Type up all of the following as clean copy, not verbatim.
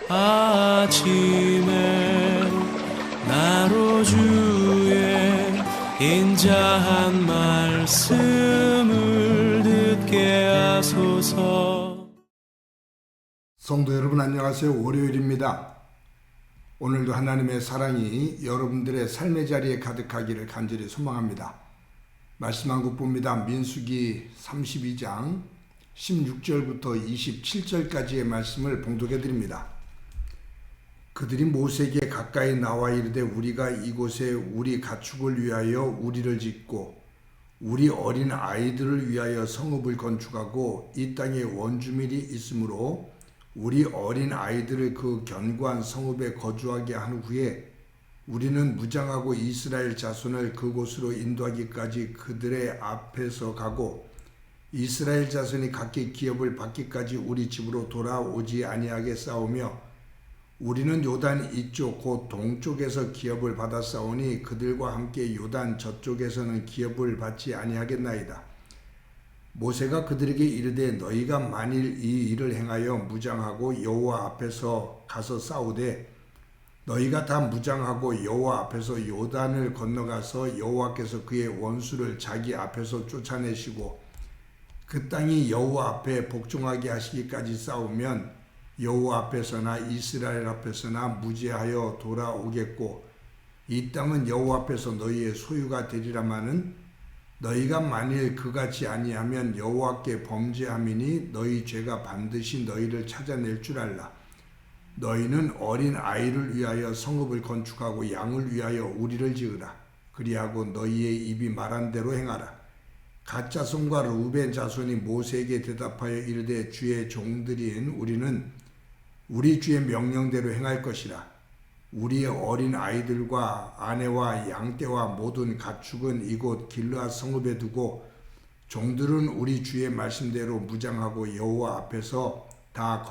아침에 나로 주의 인자한 말씀을 듣게 하소서. 성도 여러분 안녕하세요. 월요일입니다. 오늘도 하나님의 사랑이 여러분들의 삶의 자리에 가득하기를 간절히 소망합니다. 말씀 한 국 봅니다. 민수기 32장 16절부터 27절까지의 말씀을 봉독해 드립니다. 그들이 모세에게 가까이 나와 이르되 우리가 이곳에 우리 가축을 위하여 우리를 짓고 우리 어린 아이들을 위하여 성읍을 건축하고 이 땅에 원주민이 있으므로 우리 어린 아이들을 그 견고한 성읍에 거주하게 한 후에 우리는 무장하고 이스라엘 자손을 그곳으로 인도하기까지 그들의 앞에서 가고 이스라엘 자손이 각기 기업을 받기까지 우리 집으로 돌아오지 아니하게 싸우며 우리는 요단 이쪽 곧 동쪽에서 기업을 받아 싸우니 그들과 함께 요단 저쪽에서는 기업을 받지 아니하겠나이다. 모세가 그들에게 이르되 너희가 만일 이 일을 행하여 무장하고 여호와 앞에서 가서 싸우되 너희가 다 무장하고 여호와 앞에서 요단을 건너가서 여호와께서 그의 원수를 자기 앞에서 쫓아내시고 그 땅이 여호와 앞에 복종하게 하시기까지 싸우면 여호와 앞에서나 이스라엘 앞에서나 무죄하여 돌아오겠고 이 땅은 여호와 앞에서 너희의 소유가 되리라마는 너희가 만일 그같이 아니하면 여호와께 범죄함이니 너희 죄가 반드시 너희를 찾아낼 줄 알라. 너희는 어린 아이를 위하여 성읍을 건축하고 양을 위하여 우리를 지으라. 그리하고 너희의 입이 말한 대로 행하라. 갓 자손과 르우벤 자손이 모세에게 대답하여 이르되 주의 종들인 우리는 우리 주의 명령대로 행할 것이라. 우리의 어린 아이들과 아내와 양떼와 모든 가축은 이곳 길르앗 성읍에 두고 종들은 우리 주의 말씀대로 무장하고 여호와 앞에서 다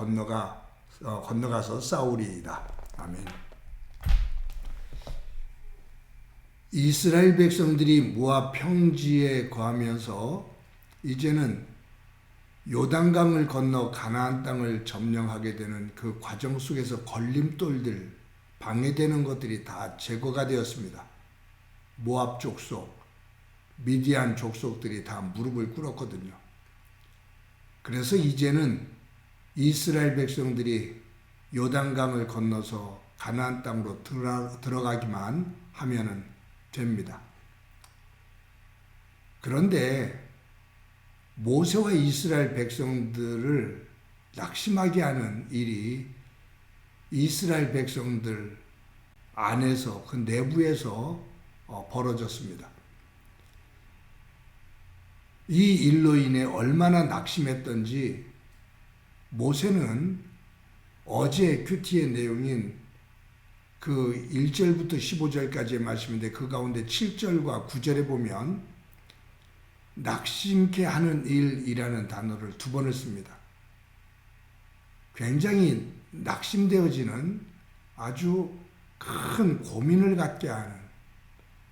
건너가서 싸우리이다. 아멘. 이스라엘 백성들이 모압 평지에 거하면서 이제는 요단강을 건너 가나안 땅을 점령하게 되는 그 과정 속에서 걸림돌들, 방해되는 것들이 다 제거가 되었습니다. 모압 족속, 미디안 족속들이 다 무릎을 꿇었거든요. 그래서 이제는 이스라엘 백성들이 요단강을 건너서 가나안 땅으로 들어가기만 하면 됩니다. 그런데 모세와 이스라엘 백성들을 낙심하게 하는 일이 이스라엘 백성들 안에서 그 내부에서 벌어졌습니다. 이 일로 인해 얼마나 낙심했던지 모세는 어제 큐티의 내용인 그 1절부터 15절까지의 말씀인데 그 가운데 7절과 9절에 보면 낙심케 하는 일이라는 단어를 2번을 씁니다. 굉장히 낙심되어지는 아주 큰 고민을 갖게 하는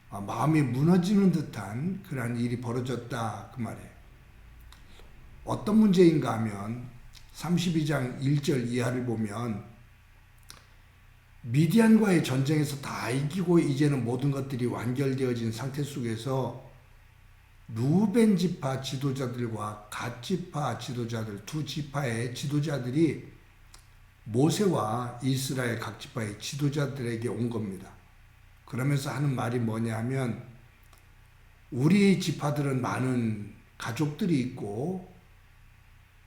마음이 무너지는 듯한 그러한 일이 벌어졌다 그 말이에요. 어떤 문제인가 하면 32장 1절 이하를 보면 미디안과의 전쟁에서 다 이기고 이제는 모든 것들이 완결되어진 상태 속에서 루벤 지파 지도자들과 갓 지파 지도자들 두 지파의 지도자들이 모세와 이스라엘 각 지파의 지도자들에게 온 겁니다. 그러면서 하는 말이 뭐냐 하면 우리 지파들은 많은 가족들이 있고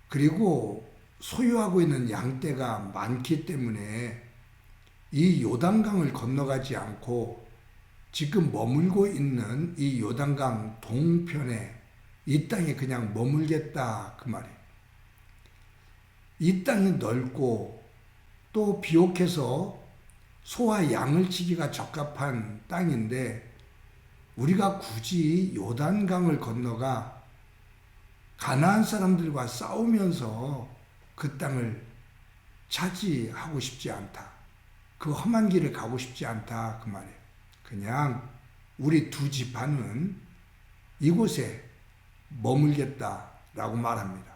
그리고 소유하고 있는 양떼가 많기 때문에 이 요단강을 건너가지 않고 지금 머물고 있는 이 요단강 동편에 이 땅에 그냥 머물겠다 그 말이에요. 이 땅이 넓고 또 비옥해서 소와 양을 치기가 적합한 땅인데 우리가 굳이 요단강을 건너가 가나안 사람들과 싸우면서 그 땅을 차지하고 싶지 않다. 그 험한 길을 가고 싶지 않다 그 말이에요. 그냥 우리 두 지파는 이곳에 머물겠다라고 말합니다.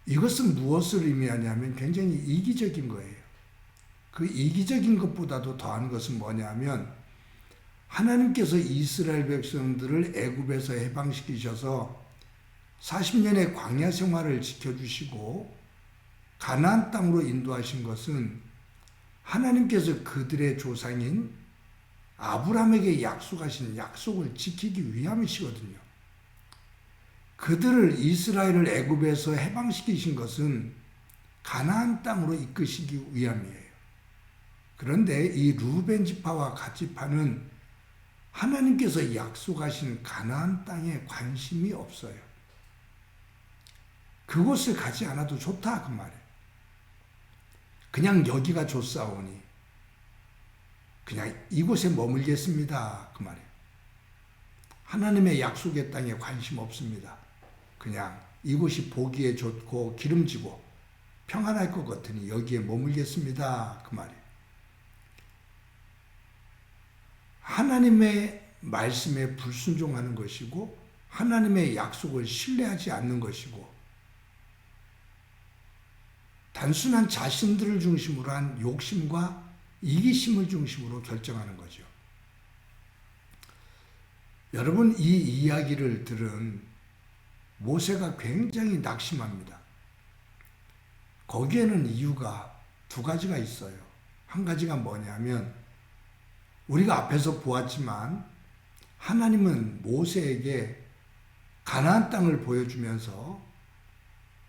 이것은 무엇을 의미하냐면 굉장히 이기적인 거예요. 그 이기적인 것보다도 더한 것은 뭐냐면 하나님께서 이스라엘 백성들을 애굽에서 해방시키셔서 40년의 광야 생활을 지켜주시고 가나안 땅으로 인도하신 것은 하나님께서 그들의 조상인 아브라함에게 약속하신 약속을 지키기 위함이시거든요. 그들을 이스라엘을 애굽에서 해방시키신 것은 가나안 땅으로 이끄시기 위함이에요. 그런데 이 루벤 지파와 갓 지파는 하나님께서 약속하신 가나안 땅에 관심이 없어요. 그곳을 가지 않아도 좋다 그 말이에요. 그냥 여기가 좋사오니 그냥 이곳에 머물겠습니다 그 말이에요. 하나님의 약속의 땅에 관심 없습니다. 그냥 이곳이 보기에 좋고 기름지고 평안할 것 같으니 여기에 머물겠습니다 그 말이에요. 하나님의 말씀에 불순종하는 것이고 하나님의 약속을 신뢰하지 않는 것이고 단순한 자신들을 중심으로 한 욕심과 이기심을 중심으로 결정하는 거죠. 여러분, 이 이야기를 들은 모세가 굉장히 낙심합니다. 거기에는 이유가 두 가지가 있어요. 한 가지가 뭐냐면 우리가 앞에서 보았지만 하나님은 모세에게 가나안 땅을 보여주면서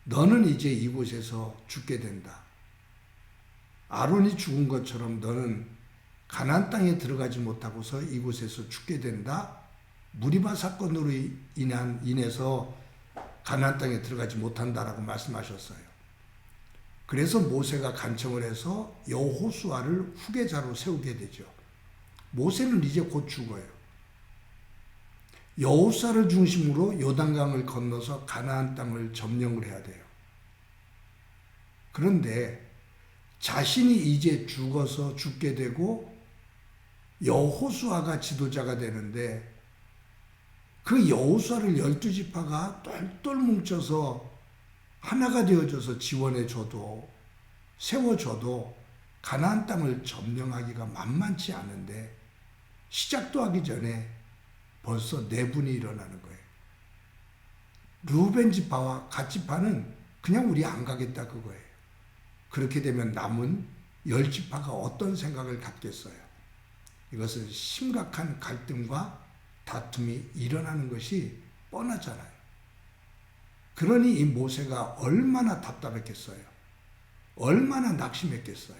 너는 이제 이곳에서 죽게 된다. 아론이 죽은 것처럼 너는 가나안 땅에 들어가지 못하고서 이곳에서 죽게 된다. 무리바 사건으로 인해서 가나안 땅에 들어가지 못한다라고 말씀하셨어요. 그래서 모세가 간청을 해서 여호수아를 후계자로 세우게 되죠. 모세는 이제 곧 죽어요. 여호수아를 중심으로 요단강을 건너서 가나안 땅을 점령을 해야 돼요. 그런데 자신이 이제 죽어서 죽게 되고 여호수아가 지도자가 되는데 그 여호수아를 12지파가 똘똘 뭉쳐서 하나가 되어져서 지원해줘도 세워줘도 가나안 땅을 점령하기가 만만치 않은데 시작도 하기 전에 벌써 내분이 일어나는 거예요. 루벤 지파와 갓 지파는 그냥 우리 안 가겠다 그거예요. 그렇게 되면 남은 10지파가 어떤 생각을 갖겠어요? 이것은 심각한 갈등과 다툼이 일어나는 것이 뻔하잖아요. 그러니 이 모세가 얼마나 답답했겠어요? 얼마나 낙심했겠어요?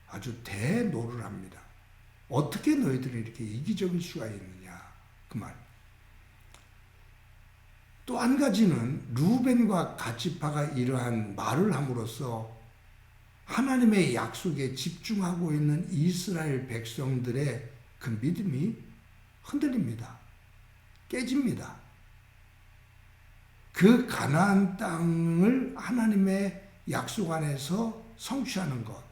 아주 대노를 합니다. 어떻게 너희들이 이렇게 이기적일 수가 있느냐 그 말. 또 한 가지는 루벤과 갓 지파가 이러한 말을 함으로써 하나님의 약속에 집중하고 있는 이스라엘 백성들의 그 믿음이 흔들립니다. 깨집니다. 그 가나안 땅을 하나님의 약속 안에서 성취하는 것,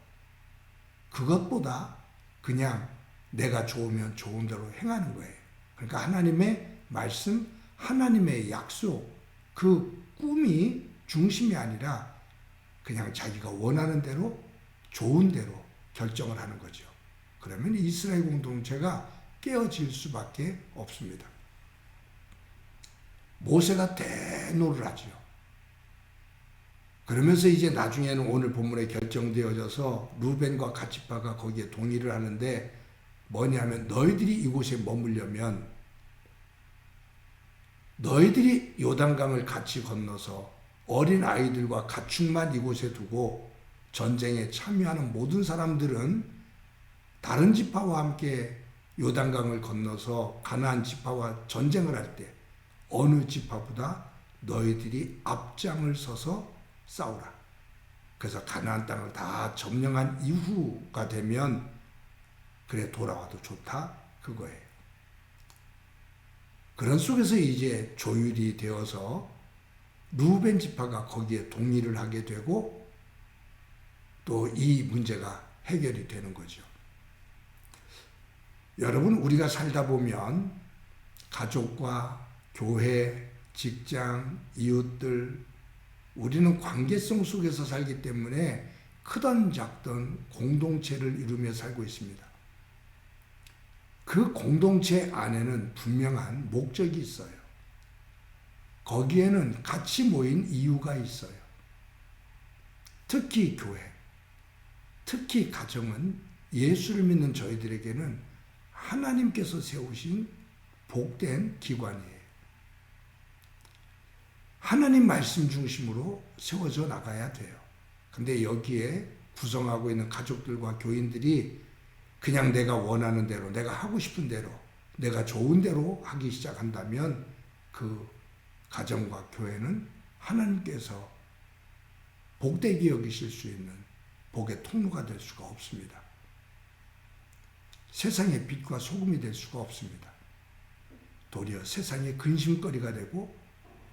그것보다 그냥 내가 좋으면 좋은 대로 행하는 거예요. 그러니까 하나님의 말씀, 하나님의 약속, 그 꿈이 중심이 아니라 그냥 자기가 원하는 대로 좋은 대로 결정을 하는 거죠. 그러면 이스라엘 공동체가 깨어질 수밖에 없습니다. 모세가 대노를 하죠. 그러면서 이제 나중에는 오늘 본문에 결정되어져서 루벤과 갓 지파가 거기에 동의를 하는데 뭐냐면 너희들이 이곳에 머물려면 너희들이 요단강을 같이 건너서 어린 아이들과 가축만 이곳에 두고 전쟁에 참여하는 모든 사람들은 다른 지파와 함께 요단강을 건너서 가나안 지파와 전쟁을 할 때 어느 지파보다 너희들이 앞장을 서서 싸우라. 그래서 가나안 땅을 다 점령한 이후가 되면 그래 돌아와도 좋다 그거예요. 그런 속에서 이제 조율이 되어서 루벤 지파가 거기에 동의를 하게 되고 또 이 문제가 해결이 되는 거죠. 여러분, 우리가 살다 보면 가족과 교회, 직장, 이웃들, 우리는 관계성 속에서 살기 때문에 크든 작든 공동체를 이루며 살고 있습니다. 그 공동체 안에는 분명한 목적이 있어요. 거기에는 같이 모인 이유가 있어요. 특히 교회, 특히 가정은 예수를 믿는 저희들에게는 하나님께서 세우신 복된 기관이에요. 하나님 말씀 중심으로 세워져 나가야 돼요. 근데 여기에 구성하고 있는 가족들과 교인들이 그냥 내가 원하는 대로, 내가 하고 싶은 대로, 내가 좋은 대로 하기 시작한다면 그 가정과 교회는 하나님께서 복되게 여기실 수 있는 복의 통로가 될 수가 없습니다. 세상의 빛과 소금이 될 수가 없습니다. 도리어 세상의 근심거리가 되고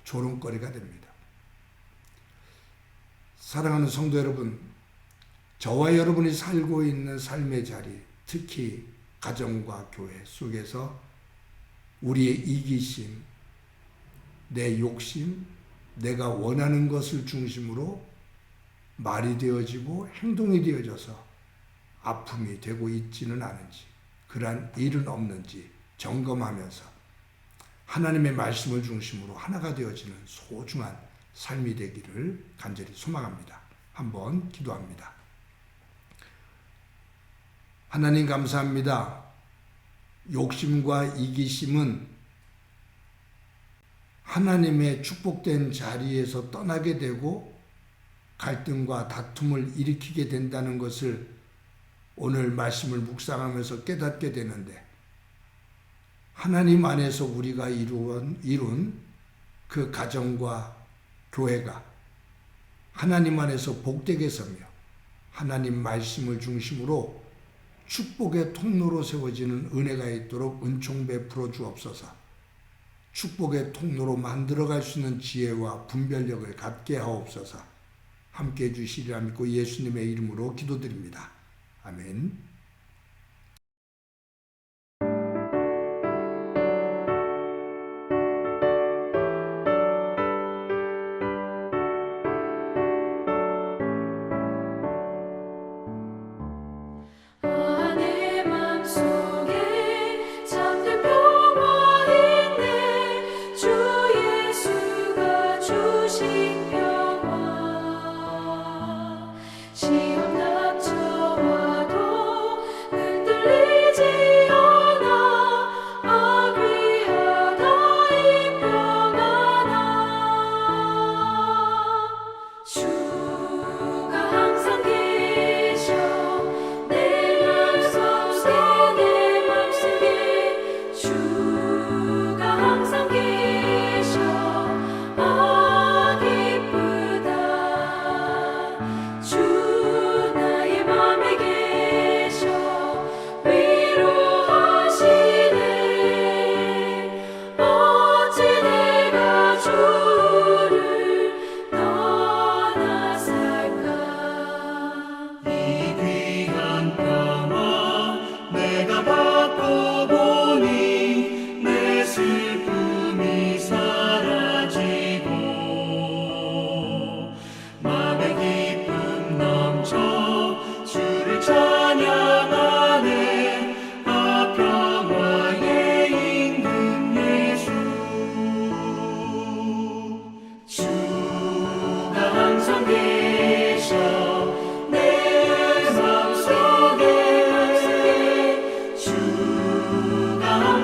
조롱거리가 됩니다. 사랑하는 성도 여러분, 저와 여러분이 살고 있는 삶의 자리, 특히 가정과 교회 속에서 우리의 이기심, 내 욕심, 내가 원하는 것을 중심으로 말이 되어지고 행동이 되어져서 아픔이 되고 있지는 않은지, 그러한 일은 없는지 점검하면서 하나님의 말씀을 중심으로 하나가 되어지는 소중한 삶이 되기를 간절히 소망합니다. 한번 기도합니다. 하나님 감사합니다. 욕심과 이기심은 하나님의 축복된 자리에서 떠나게 되고 갈등과 다툼을 일으키게 된다는 것을 오늘 말씀을 묵상하면서 깨닫게 되는데, 하나님 안에서 우리가 이룬 그 가정과 교회가 하나님 안에서 복되게 서며 하나님 말씀을 중심으로 축복의 통로로 세워지는 은혜가 있도록 은총 베풀어 주옵소서. 축복의 통로로 만들어갈 수 있는 지혜와 분별력을 갖게 하옵소서. 함께해 주시리라 믿고 예수님의 이름으로 기도드립니다. 아멘.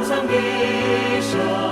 항상 계셔